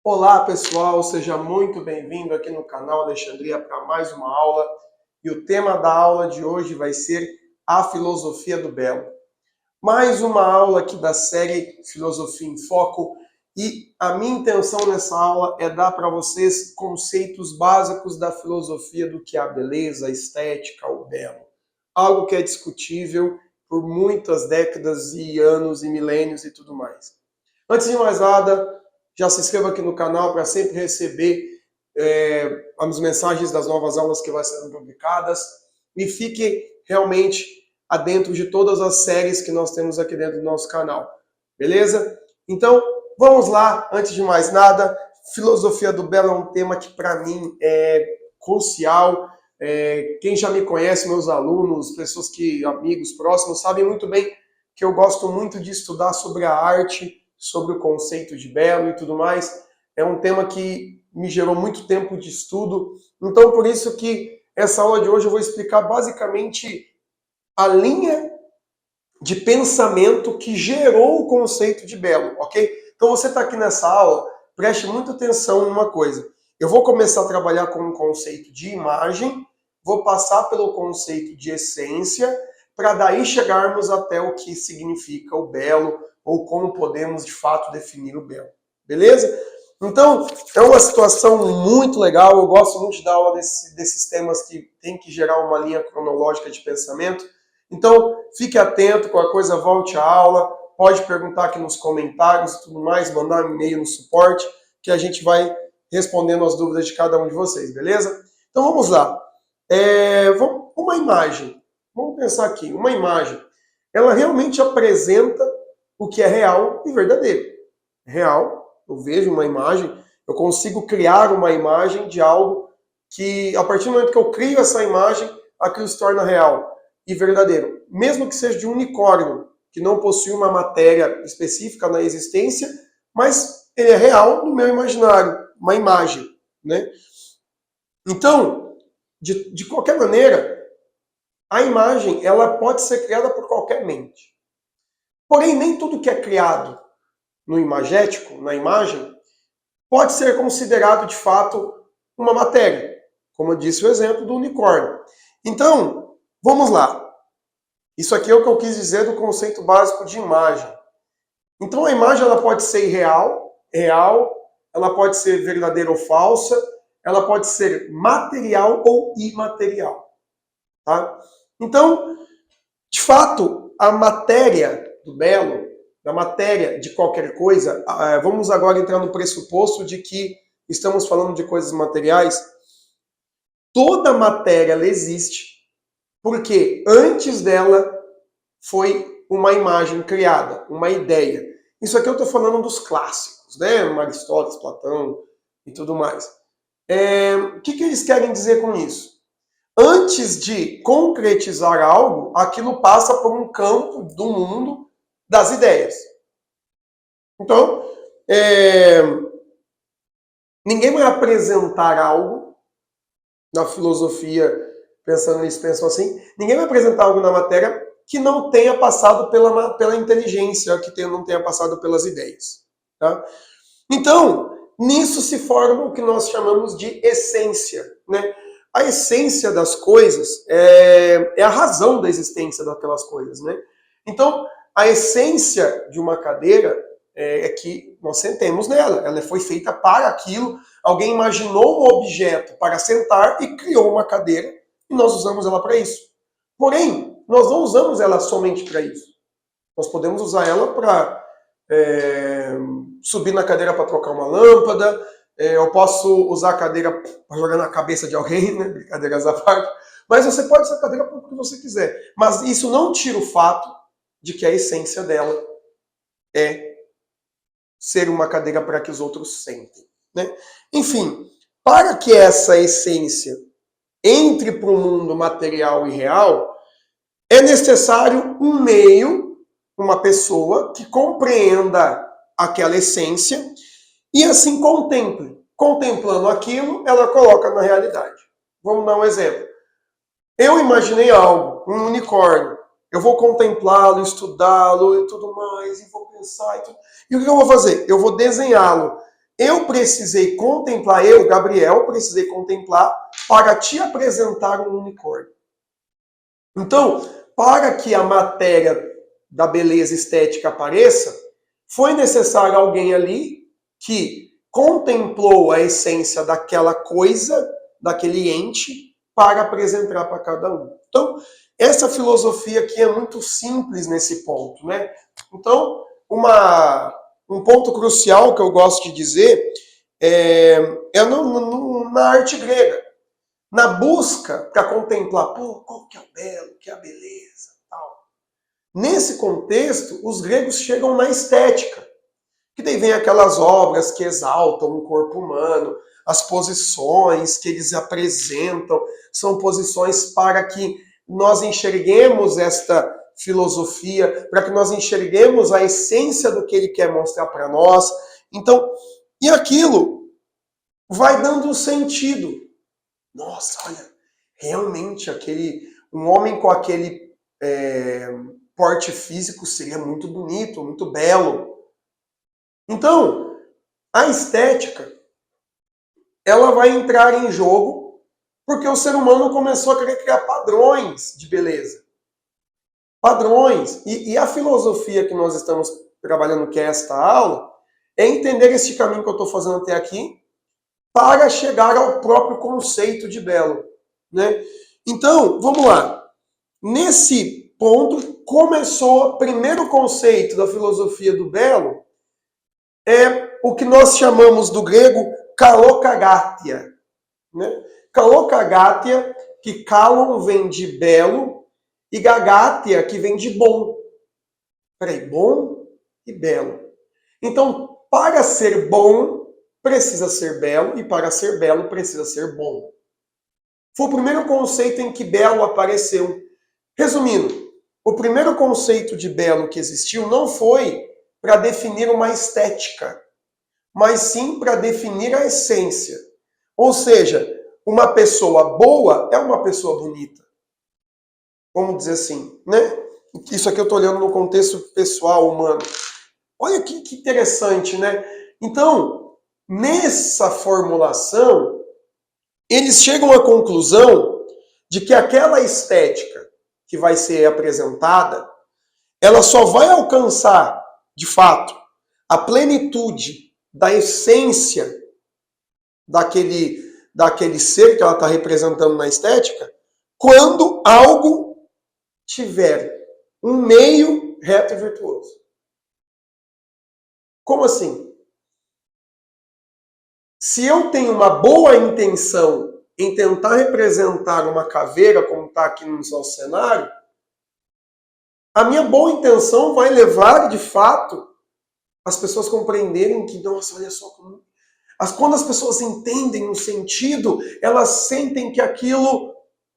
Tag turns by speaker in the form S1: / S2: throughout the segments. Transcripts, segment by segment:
S1: Olá pessoal, seja muito bem-vindo aqui no canal Alexandria para mais uma aula. E o tema da aula de hoje vai ser a filosofia do belo. Mais uma aula aqui da série Filosofia em Foco. E a minha intenção nessa aula é dar para vocês conceitos básicos da filosofia do que é a beleza, a estética, o belo. Algo que é discutível por muitas décadas e anos e milênios e tudo mais. Antes de mais nada, já se inscreva aqui no canal para sempre receber as mensagens das novas aulas que vão sendo publicadas e fique realmente adentro de todas as séries que nós temos aqui dentro do nosso canal. Beleza? Então, vamos lá. Antes de mais nada, filosofia do belo é um tema que para mim é crucial. Quem já me conhece, meus alunos, pessoas amigos próximos, sabem muito bem que eu gosto muito de estudar sobre a arte, sobre o conceito de belo e tudo mais. É um tema que me gerou muito tempo de estudo. Então, por isso que essa aula de hoje eu vou explicar basicamente a linha de pensamento que gerou o conceito de belo, ok? Então, você está aqui nessa aula, preste muita atenção em uma coisa. Eu vou começar a trabalhar com um conceito de imagem, vou passar pelo conceito de essência, para daí chegarmos até o que significa o belo, ou como podemos, de fato, definir o belo. Beleza? Então, é uma situação muito legal. Eu gosto muito de dar aula desses temas que tem que gerar uma linha cronológica de pensamento. Então, fique atento, qualquer coisa, volte à aula. Pode perguntar aqui nos comentários e tudo mais, mandar um e-mail no suporte, que a gente vai respondendo as dúvidas de cada um de vocês, beleza? Então, vamos lá. Uma imagem. Vamos pensar aqui. Uma imagem. Ela realmente apresenta o que é real e verdadeiro. Real, eu vejo uma imagem, eu consigo criar uma imagem de algo que, a partir do momento que eu crio essa imagem, aquilo se torna real e verdadeiro. Mesmo que seja de um unicórnio, que não possui uma matéria específica na existência, mas ele é real no meu imaginário, uma imagem, né? Então, de qualquer maneira, a imagem ela pode ser criada por qualquer mente. Porém, nem tudo que é criado no imagético, na imagem, pode ser considerado de fato uma matéria, como eu disse o exemplo do unicórnio. Então, vamos lá. Isso aqui é o que eu quis dizer do conceito básico de imagem. Então, a imagem ela pode ser real, ela pode ser verdadeira ou falsa, ela pode ser material ou imaterial. Tá? Então, de fato, a matéria do belo, da matéria de qualquer coisa, vamos agora entrar no pressuposto de que estamos falando de coisas materiais. Toda matéria ela existe porque antes dela foi uma imagem criada, uma ideia. Isso aqui eu estou falando dos clássicos, né? Aristóteles, Platão e tudo mais. O que eles querem dizer com isso? Antes de concretizar algo, aquilo passa por um campo do mundo das ideias. Então, ninguém vai apresentar algo na filosofia, pensando nisso, pensam assim, ninguém vai apresentar algo na matéria que não tenha passado pela inteligência, que não tenha passado pelas ideias. Tá? Então, nisso se forma o que nós chamamos de essência, né? A essência das coisas é a razão da existência daquelas coisas, né? Então, a essência de uma cadeira é que nós sentemos nela. Ela foi feita para aquilo. Alguém imaginou um objeto para sentar e criou uma cadeira e nós usamos ela para isso. Porém, nós não usamos ela somente para isso. Nós podemos usar ela para subir na cadeira para trocar uma lâmpada. Eu posso usar a cadeira para jogar na cabeça de alguém, né? Brincadeiras à parte. Mas você pode usar a cadeira para o que você quiser. Mas isso não tira o fato de que a essência dela é ser uma cadeira para que os outros sentem, né? Enfim, para que essa essência entre para o mundo material e real, é necessário um meio, uma pessoa que compreenda aquela essência e assim contemple. Contemplando aquilo, ela coloca na realidade. Vamos dar um exemplo. Eu imaginei algo, um unicórnio. Eu vou contemplá-lo, estudá-lo e tudo mais, e vou pensar e tudo. E o que eu vou fazer? Eu vou desenhá-lo. eu precisei contemplar, eu, Gabriel, precisei contemplar para te apresentar um unicórnio. Então, para que a matéria da beleza estética apareça, foi necessário alguém ali que contemplou a essência daquela coisa, daquele ente, para apresentar para cada um. Então, essa filosofia aqui é muito simples nesse ponto, né? Então, um ponto crucial que eu gosto de dizer na arte grega. Na busca para contemplar, qual que é o belo, o que é a beleza, tal. Nesse contexto, os gregos chegam na estética. Que daí vem aquelas obras que exaltam o corpo humano, as posições que eles apresentam, são posições para que nós enxerguemos esta filosofia, para que nós enxerguemos a essência do que ele quer mostrar para nós. Então, e aquilo vai dando um sentido. Nossa, olha, realmente um homem com aquele porte físico seria muito bonito, muito belo. Então, a estética, ela vai entrar em jogo porque o ser humano começou a querer criar padrões de beleza. Padrões. E a filosofia que nós estamos trabalhando, que é esta aula, é entender este caminho que eu estou fazendo até aqui para chegar ao próprio conceito de belo, né? Então, vamos lá. Nesse ponto, começou o primeiro conceito da filosofia do belo, é o que nós chamamos do grego kalokagatia. Né? Kalokagatia, que kalon vem de belo, e gagatia, que vem de bom. Peraí, bom e belo. Então, para ser bom, precisa ser belo, e para ser belo, precisa ser bom. Foi o primeiro conceito em que belo apareceu. Resumindo, o primeiro conceito de belo que existiu não foi para definir uma estética, mas sim para definir a essência. Ou seja, uma pessoa boa é uma pessoa bonita. Vamos dizer assim, né? Isso aqui eu estou olhando no contexto pessoal, humano. Olha que interessante, né? Então, nessa formulação, eles chegam à conclusão de que aquela estética que vai ser apresentada, ela só vai alcançar, de fato, a plenitude da essência daquele ser que ela está representando na estética, quando algo tiver um meio reto e virtuoso. Como assim? Se eu tenho uma boa intenção em tentar representar uma caveira, como está aqui no nosso cenário, a minha boa intenção vai levar, de fato, as pessoas compreenderem que, nossa, olha só como... Quando as pessoas entendem o sentido, elas sentem que aquilo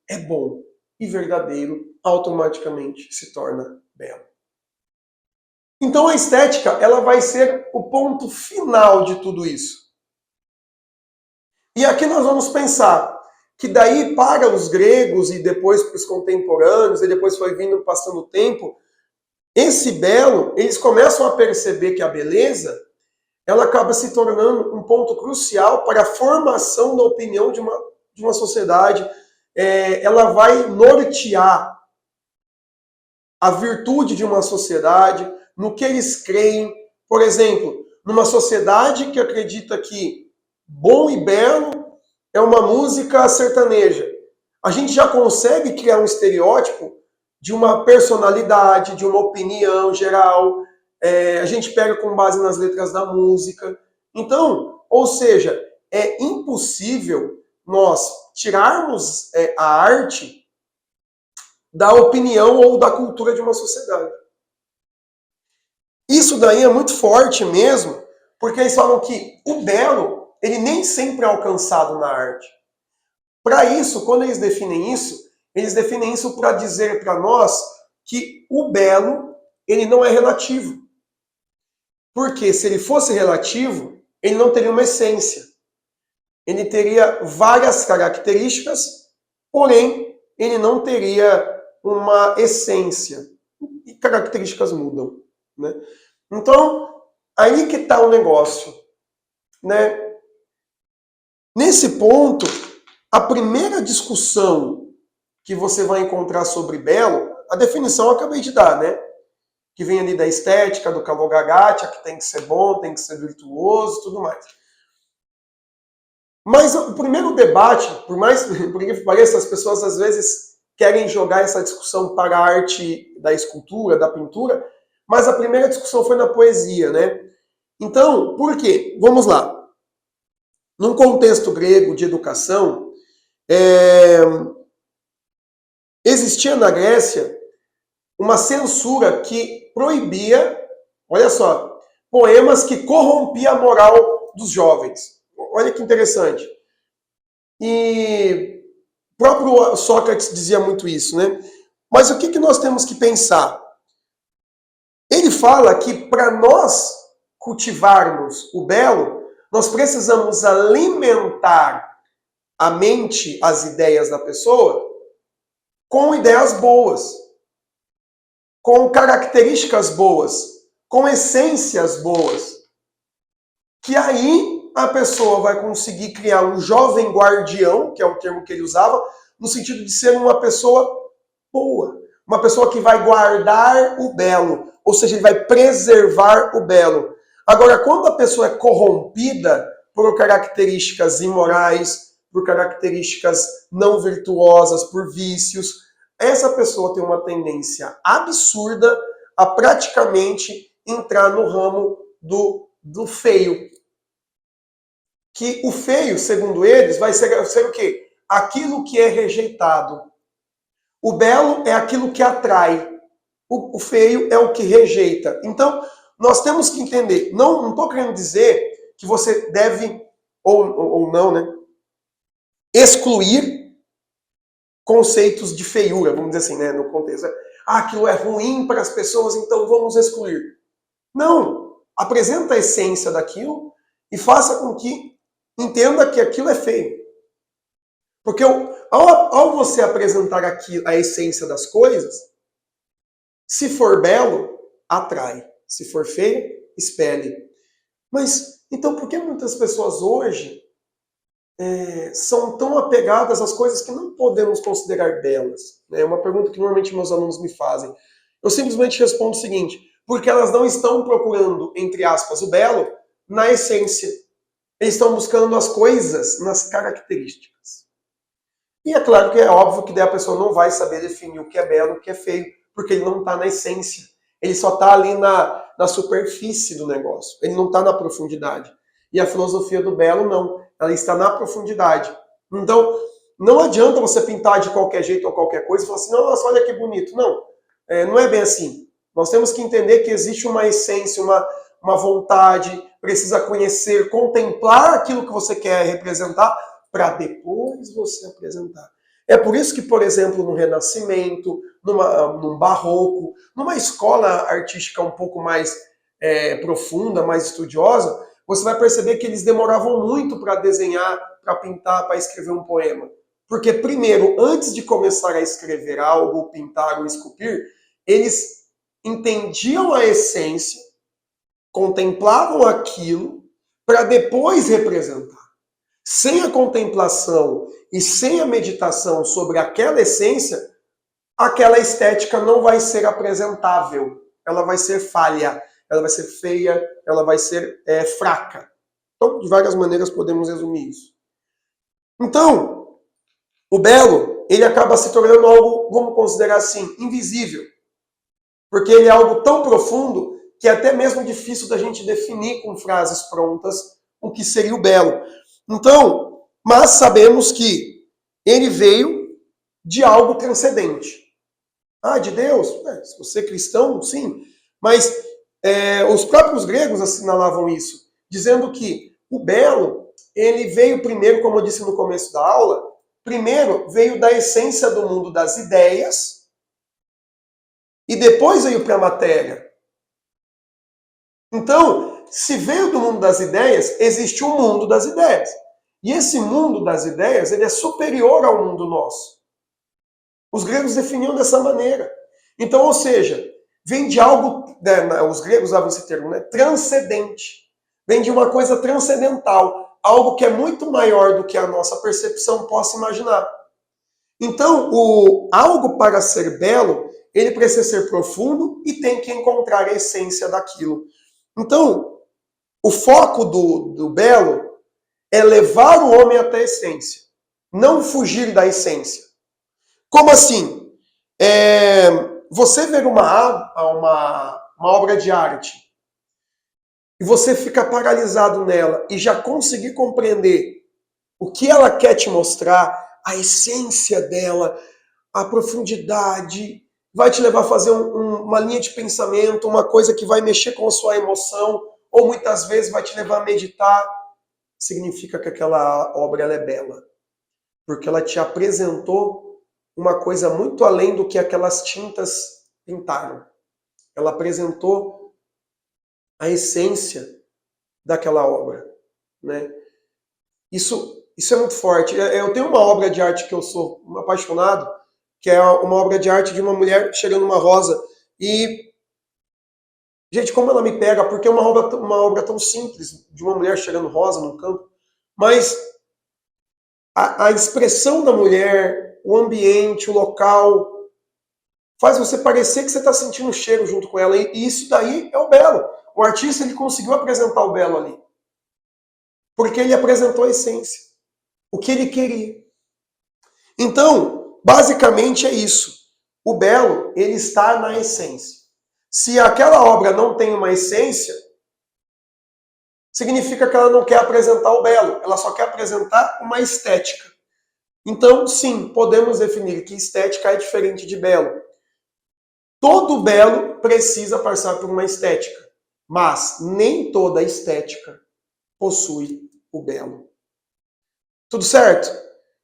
S1: é bom e verdadeiro, automaticamente se torna belo. Então a estética, ela vai ser o ponto final de tudo isso. E aqui nós vamos pensar que daí para os gregos e depois para os contemporâneos, e depois foi vindo passando o tempo, esse belo, eles começam a perceber que a beleza, ela acaba se tornando um ponto crucial para a formação da opinião de uma sociedade. Ela vai nortear a virtude de uma sociedade, no que eles creem. Por exemplo, numa sociedade que acredita que bom e belo é uma música sertaneja, a gente já consegue criar um estereótipo de uma personalidade, de uma opinião geral. A gente pega com base nas letras da música. Então, ou seja, é impossível nós tirarmos a arte da opinião ou da cultura de uma sociedade. Isso daí é muito forte mesmo, porque eles falam que o belo, ele nem sempre é alcançado na arte. Para isso, quando eles definem isso para dizer para nós que o belo, ele não é relativo. Porque se ele fosse relativo, ele não teria uma essência. Ele teria várias características, porém, ele não teria uma essência. E características mudam, né? Então, aí que está o negócio. né? Nesse ponto, a primeira discussão que você vai encontrar sobre belo, a definição eu acabei de dar, né? Que vem ali da estética, do Kalogagatia, que tem que ser bom, tem que ser virtuoso, tudo mais. Mas o primeiro debate, por que pareça, as pessoas às vezes querem jogar essa discussão para a arte da escultura, da pintura, mas a primeira discussão foi na poesia, né? Então, por quê? Vamos lá. Num contexto grego de educação, existia na Grécia uma censura que proibia, olha só, poemas que corrompiam a moral dos jovens. Olha que interessante. E o próprio Sócrates dizia muito isso, né? Mas o que nós temos que pensar? Ele fala que para nós cultivarmos o belo, nós precisamos alimentar a mente, as ideias da pessoa, com ideias boas, com características boas, com essências boas. Que aí a pessoa vai conseguir criar um jovem guardião, que é o termo que ele usava, no sentido de ser uma pessoa boa, uma pessoa que vai guardar o belo, ou seja, ele vai preservar o belo. Agora, quando a pessoa é corrompida por características imorais, por características não virtuosas, por vícios, essa pessoa tem uma tendência absurda a praticamente entrar no ramo do feio. Que o feio, segundo eles, vai ser o quê? Aquilo que é rejeitado. O belo é aquilo que atrai. O feio é o que rejeita. Então, nós temos que entender. Não estou querendo dizer que você deve, ou não, né? Excluir conceitos de feiura, vamos dizer assim, né? No contexto. Aquilo é ruim para as pessoas, então vamos excluir. Não. Apresenta a essência daquilo e faça com que entenda que aquilo é feio. Porque ao você apresentar aqui a essência das coisas, se for belo, atrai. Se for feio, expele. Mas, então, por que muitas pessoas hoje são tão apegadas às coisas que não podemos considerar belas? É uma pergunta que normalmente meus alunos me fazem. Eu simplesmente respondo o seguinte: porque elas não estão procurando, entre aspas, o belo na essência. Eles estão buscando as coisas nas características. E é claro que é óbvio que daí a pessoa não vai saber definir o que é belo e o que é feio, porque ele não está na essência. Ele só está ali na superfície do negócio. Ele não está na profundidade. E a filosofia do belo não. Ela está na profundidade. Então, não adianta você pintar de qualquer jeito ou qualquer coisa e falar assim, nossa, olha que bonito. Não, não é bem assim. Nós temos que entender que existe uma essência, uma vontade, precisa conhecer, contemplar aquilo que você quer representar para depois você apresentar. É por isso que, por exemplo, no Renascimento, num Barroco, numa escola artística um pouco mais profunda, mais estudiosa, você vai perceber que eles demoravam muito para desenhar, para pintar, para escrever um poema. Porque, primeiro, antes de começar a escrever algo, pintar ou esculpir, eles entendiam a essência, contemplavam aquilo, para depois representar. Sem a contemplação e sem a meditação sobre aquela essência, aquela estética não vai ser apresentável. Ela vai ser falha, ela vai ser feia, ela vai ser fraca. Então, de várias maneiras podemos resumir isso. Então, o belo, ele acaba se tornando algo, vamos considerar assim, invisível. Porque ele é algo tão profundo que é até mesmo difícil da gente definir com frases prontas o que seria o belo. Então, mas sabemos que ele veio de algo transcendente. Ah, de Deus? Se você é cristão, sim. Mas os próprios gregos assinalavam isso, dizendo que o belo, ele veio primeiro, como eu disse no começo da aula, primeiro veio da essência do mundo das ideias e depois veio para a matéria. Então, se veio do mundo das ideias, existe um mundo das ideias. E esse mundo das ideias, ele é superior ao mundo nosso. Os gregos definiam dessa maneira. Então, ou seja, vem de algo, os gregos usavam esse termo, né, transcendente. vem de uma coisa transcendental, algo que é muito maior do que a nossa percepção possa imaginar. Então, o algo para ser belo, ele precisa ser profundo e tem que encontrar a essência daquilo. Então, o foco do belo é levar o homem até a essência, não fugir da essência. Como assim? Você ver uma obra de arte e você fica paralisado nela e já conseguir compreender o que ela quer te mostrar, a essência dela, a profundidade, vai te levar a fazer uma linha de pensamento, uma coisa que vai mexer com a sua emoção, ou muitas vezes vai te levar a meditar, significa que aquela obra ela é bela. Porque ela te apresentou uma coisa muito além do que aquelas tintas pintaram. Ela apresentou a essência daquela obra, né? Isso é muito forte. Eu tenho uma obra de arte que eu sou apaixonado, que é uma obra de arte de uma mulher cheirando uma rosa. E, gente, como ela me pega, porque é uma obra tão simples, de uma mulher cheirando rosa num campo, mas a expressão da mulher, o ambiente, o local, faz você parecer que você está sentindo um cheiro junto com ela. E isso daí é o belo. O artista ele conseguiu apresentar o belo ali. Porque ele apresentou a essência. O que ele queria. Então, basicamente é isso. O belo, ele está na essência. Se aquela obra não tem uma essência, significa que ela não quer apresentar o belo. Ela só quer apresentar uma estética. Então, sim, podemos definir que estética é diferente de belo. Todo belo precisa passar por uma estética, mas nem toda estética possui o belo. Tudo certo?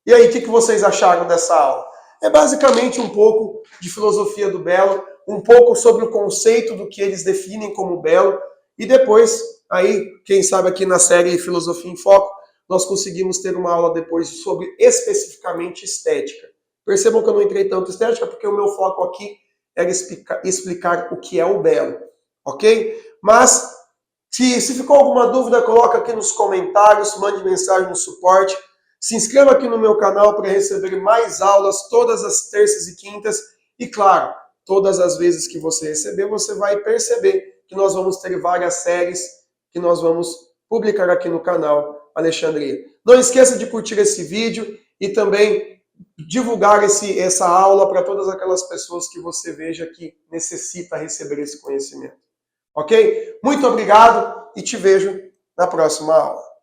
S1: E aí, o que vocês acharam dessa aula? É basicamente um pouco de filosofia do belo, um pouco sobre o conceito do que eles definem como belo, e depois, aí, quem sabe aqui na série Filosofia em Foco, nós conseguimos ter uma aula depois sobre especificamente estética. Percebam que eu não entrei tanto em estética, porque o meu foco aqui era explicar o que é o belo, ok? Mas, se ficou alguma dúvida, coloca aqui nos comentários, mande mensagem no suporte, se inscreva aqui no meu canal para receber mais aulas todas as terças e quintas, e claro, todas as vezes que você receber, você vai perceber que nós vamos ter várias séries que nós vamos publicar aqui no canal Alexandria. Não esqueça de curtir esse vídeo e também divulgar essa aula para todas aquelas pessoas que você veja que necessita receber esse conhecimento. Ok? Muito obrigado e te vejo na próxima aula.